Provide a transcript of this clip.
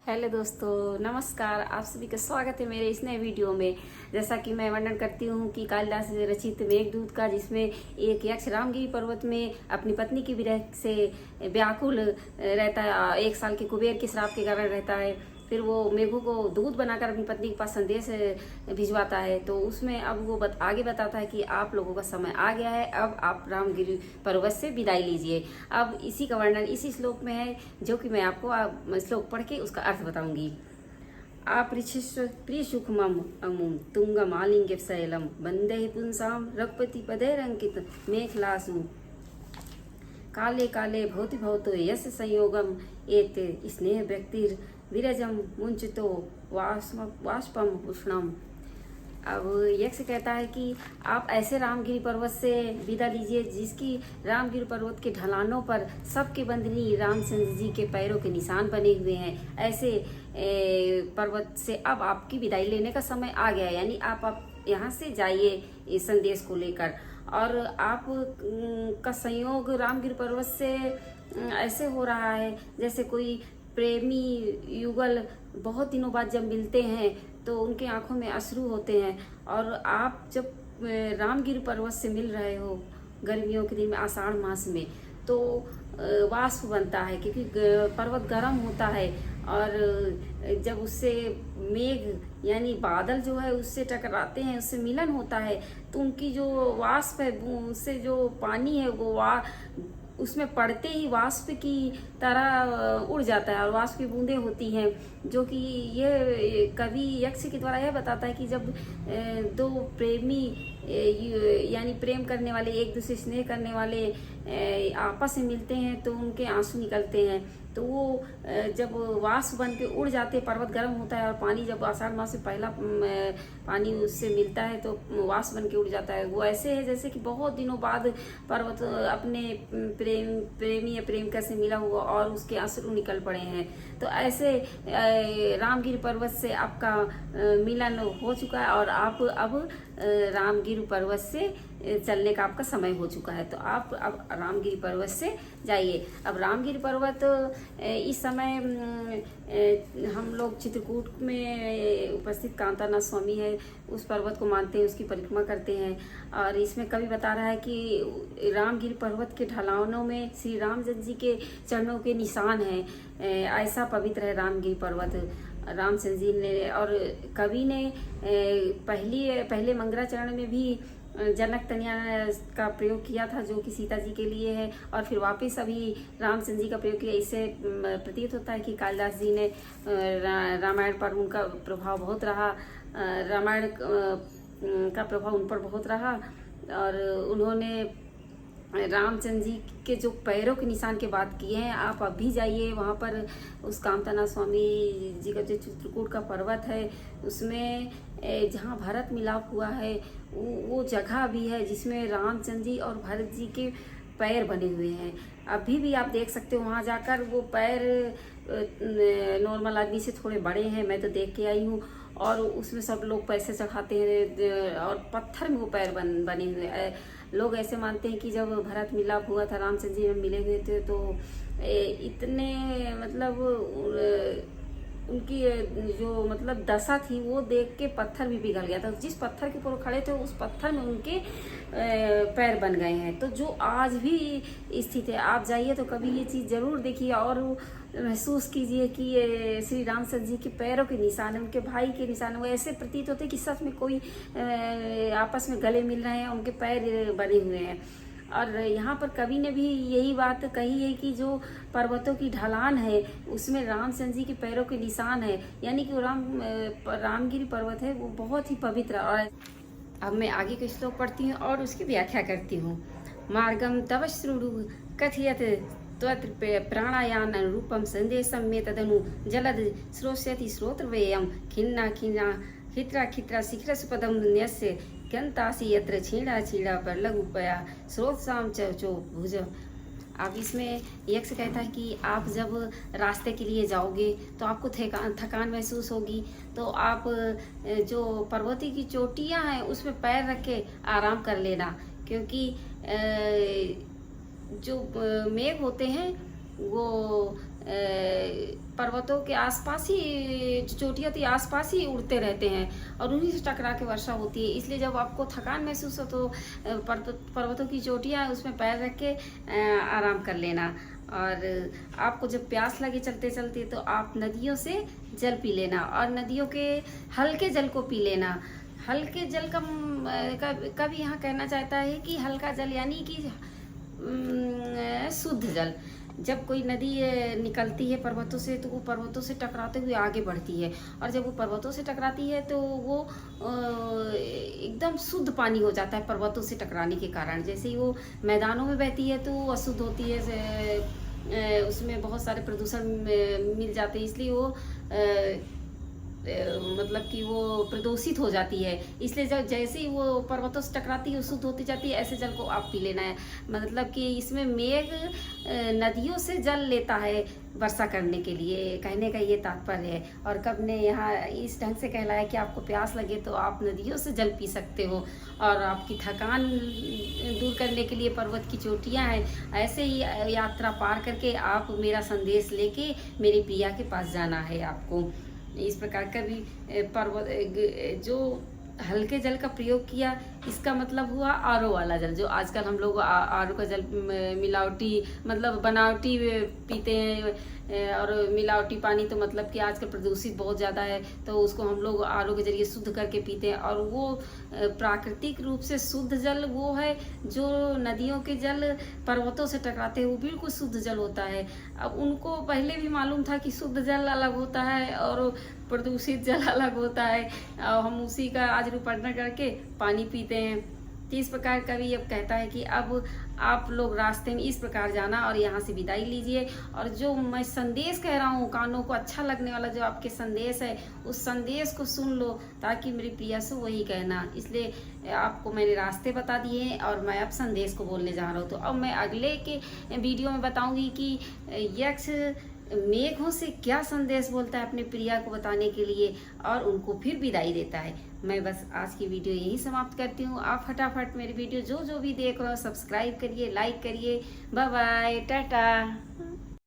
Hello दोस्तों, नमस्कार। आप सभी का स्वागत है मेरे इस नए वीडियो में। जैसा कि मैं वर्णन करती हूँ कि कालिदास रचित मेघदूत का, जिसमें एक यक्ष रामगिरी पर्वत में अपनी पत्नी की विरह से व्याकुल रहता है, 1 साल के कुबेर के श्राप के कारण रहता है। फिर वो मेघों को दूत बनाकर अपनी पत्नी के पास संदेश भिजवाता है। तो उसमें अब वो आगे बताता है कि आप लोगों का समय आ गया है, अब आप रामगिरी पर्वत से विदाई लीजिए। अब इसी का वर्णन इसी श्लोक में है, जो कि मैं आपको श्लोक पढ़ के उसका अर्थ बताऊंगी। आपृच्छिष्ट प्रिय सुखमम अमुम तुंगम आलिंग्य शैलम वंदे पुंसाम रघुपति पदैरंकित मेखलासु काले काले भवति भवतो यस संयोगम एत स्नेह व्यक्तिर विरजम मुंचतो वाष्पम उष्णम। अब यक्ष कहता है कि आप ऐसे रामगिरी पर्वत से विदा लीजिए जिसकी रामगिरी पर्वत के ढलानों पर सबके बंदनी रामचंद्र जी के पैरों के निशान बने हुए हैं। ऐसे पर्वत से अब आपकी विदाई लेने का समय आ गया है, यानी आप यहाँ से जाइए इस संदेश को लेकर। और आप का संयोग रामगिरी पर्वत से ऐसे हो रहा है जैसे कोई प्रेमी युगल बहुत दिनों बाद जब मिलते हैं तो उनके आंखों में अश्रु होते हैं। और आप जब रामगिरी पर्वत से मिल रहे हो गर्मियों के दिन में, आषाढ़ मास में, तो वाष्प बनता है क्योंकि पर्वत गर्म होता है। और जब उससे मेघ यानी बादल जो है उससे टकराते हैं, उससे मिलन होता है, तो उनकी जो वाष्प है, उससे जो पानी है वो उसमें पड़ते ही वाष्प की तरह उड़ जाता है और वाष्प की बूंदें होती हैं। जो कि ये कवि यक्ष के द्वारा यह बताता है कि जब दो प्रेमी यानी प्रेम करने वाले, एक दूसरे स्नेह करने वाले आपस में मिलते हैं तो उनके आंसू निकलते हैं। तो वो जब वाष्प बन के उड़ जाते, पर्वत गर्म होता है और पानी जब आषाढ़ मास से पहला पानी उससे मिलता है तो वाष्प बन के उड़ जाता है। वो ऐसे है जैसे कि बहुत दिनों बाद पर्वत अपने प्रेमी या प्रेमिका से मिला हुआ और उसके अश्रु निकल पड़े हैं। तो ऐसे रामगिरी पर्वत से आपका मिलन हो चुका है और आप अब रामगिरी पर्वत से चलने का आपका समय हो चुका है। तो आप अब रामगिरी पर्वत से जाइए। अब रामगिरी पर्वत इस समय हम लोग चित्रकूट में उपस्थित कांतानाथ स्वामी है, उस पर्वत को मानते हैं, उसकी परिक्रमा करते हैं। और इसमें कवि बता रहा है कि रामगिरी पर्वत के ढलानों में श्री रामचंद्र जी के चरणों के निशान हैं। ऐसा पवित्र है रामगिरी पर्वत रामचंद्र जी ने। और कवि ने पहले मंगलाचरण में भी जनक तनया का प्रयोग किया था, जो कि सीता जी के लिए है, और फिर वापस अभी रामचंद्र जी का प्रयोग किया। इससे प्रतीत होता है कि कालिदास जी ने रामायण पर उनका प्रभाव बहुत रहा, रामायण का प्रभाव उन पर बहुत रहा। और उन्होंने रामचंद्र जी के जो पैरों के निशान की बात किए हैं, आप अभी जाइए वहाँ पर। उस कामतानाथ स्वामी जी का जो चित्रकूट का पर्वत है उसमें जहाँ भरत मिलाप हुआ है वो जगह भी है जिसमें रामचंद्र जी और भरत जी के पैर बने हुए हैं। अभी भी आप देख सकते हो वहाँ जाकर। वो पैर नॉर्मल आदमी से थोड़े बड़े हैं, मैं तो देख के आई हूँ। और उसमें सब लोग पैसे चढ़ाते हैं और पत्थर में वो पैर बने हुए हैं। लोग ऐसे मानते हैं कि जब भरत मिलाप हुआ था, रामचंद्र जी में मिले हुए थे, तो इतने मतलब उनकी जो मतलब दशा थी वो देख के पत्थर भी पिघल गया था। जिस पत्थर के ऊपर खड़े थे उस पत्थर में उनके पैर बन गए हैं। तो जो आज भी स्थित है, आप जाइए तो कभी ये चीज़ जरूर देखिए और महसूस कीजिए कि ये श्री रामचंद्र जी के पैरों के निशान है, उनके भाई के निशान है। वो ऐसे प्रतीत होते कि सच में कोई आपस में गले मिल रहे हैं, उनके पैर बने हुए हैं। और यहाँ पर कवि ने भी यही बात कही है कि जो पर्वतों की ढलान है उसमें रामचंद्र जी के पैरों के निशान है, यानी कि रामगिरी पर्वत है वो बहुत ही पवित्र। और अब मैं आगे के श्लोक पढ़ती हूँ और उसकी व्याख्या करती हूँ। मार्गम तव श्रुडु कथयत त्वत्र प्राणायान रूपम संदेशम में तदनु जलद श्रोष्यति श्रोत्रवेयम खिन्ना खिन्ना खित्रा खित्रा शिखर सुपदम न्यस्य गंतासी यत्र छीड़ा छीड़ा पर लघुपया स्रोत शाम चो भुज। अब इसमें यक्ष कहता है कि आप जब रास्ते के लिए जाओगे तो आपको थकान महसूस होगी, तो आप जो पर्वती की चोटियां हैं उसमें पैर रख के आराम कर लेना, क्योंकि जो मेघ होते हैं वो पर्वतों के आसपास ही, जो चोटियाँ थी आसपास ही उड़ते रहते हैं और उन्हीं से टकरा के वर्षा होती है। इसलिए जब आपको थकान महसूस हो तो पर्वतों की चोटियाँ उसमें पैर रख के आराम कर लेना। और आपको जब प्यास लगे चलते चलते तो आप नदियों से जल पी लेना और नदियों के हल्के जल को पी लेना। हल्के जल का भी यहाँ कहना चाहता है कि हल्का जल यानी कि शुद्ध जल। जब कोई नदी निकलती है पर्वतों से तो वो पर्वतों से टकराते हुए आगे बढ़ती है और जब वो पर्वतों से टकराती है तो वो एकदम शुद्ध पानी हो जाता है पर्वतों से टकराने के कारण। जैसे ही वो मैदानों में बहती है तो वो अशुद्ध होती है, उसमें बहुत सारे प्रदूषण मिल जाते हैं, इसलिए वो मतलब कि वो प्रदूषित हो जाती है। इसलिए जब जैसे ही वो पर्वतों से टकराती है शुद्ध होती जाती है, ऐसे जल को आप पी लेना है। मतलब कि इसमें मेघ नदियों से जल लेता है वर्षा करने के लिए, कहने का ये तात्पर्य है। और कब ने यहाँ इस ढंग से कहलाया कि आपको प्यास लगे तो आप नदियों से जल पी सकते हो और आपकी थकान दूर करने के लिए पर्वत की चोटियाँ हैं। ऐसे ही यात्रा पार करके आप मेरा संदेश लेके मेरी प्रिया के पास जाना है आपको। इस प्रकार का भी पर्वत जो हल्के जल का प्रयोग किया, इसका मतलब हुआ आरओ वाला जल। जो आजकल हम लोग आरओ का जल मिलावटी मतलब बनावटी पीते हैं और मिलावटी पानी तो मतलब कि आजकल प्रदूषित बहुत ज़्यादा है, तो उसको हम लोग आरओ के जरिए शुद्ध करके पीते हैं। और वो प्राकृतिक रूप से शुद्ध जल वो है जो नदियों के जल पर्वतों से टकराते हैं, वो बिल्कुल शुद्ध जल होता है। अब उनको पहले भी मालूम था कि शुद्ध जल अलग होता है और प्रदूषित जल अलग होता है, हम उसी का आज रूपांतरण करके पानी पीते हैं। तो इस प्रकार का भी अब कहता है कि अब आप लोग रास्ते में इस प्रकार जाना और यहाँ से विदाई लीजिए। और जो मैं संदेश कह रहा हूँ, कानों को अच्छा लगने वाला जो आपके संदेश है, उस संदेश को सुन लो ताकि मेरी प्रिया से वही कहना। इसलिए आपको मैंने रास्ते बता दिए हैं और मैं अब संदेश को बोलने जा रहा हूँ। तो अब मैं अगले के वीडियो में बताऊँगी कि यक्ष मेघों से क्या संदेश बोलता है अपने प्रिया को बताने के लिए और उनको फिर विदाई देता है। मैं बस आज की वीडियो यही समाप्त करती हूँ। आप फटाफट मेरी वीडियो जो भी देख रहे हो सब्सक्राइब करिए, लाइक करिए। Bye bye, Tata.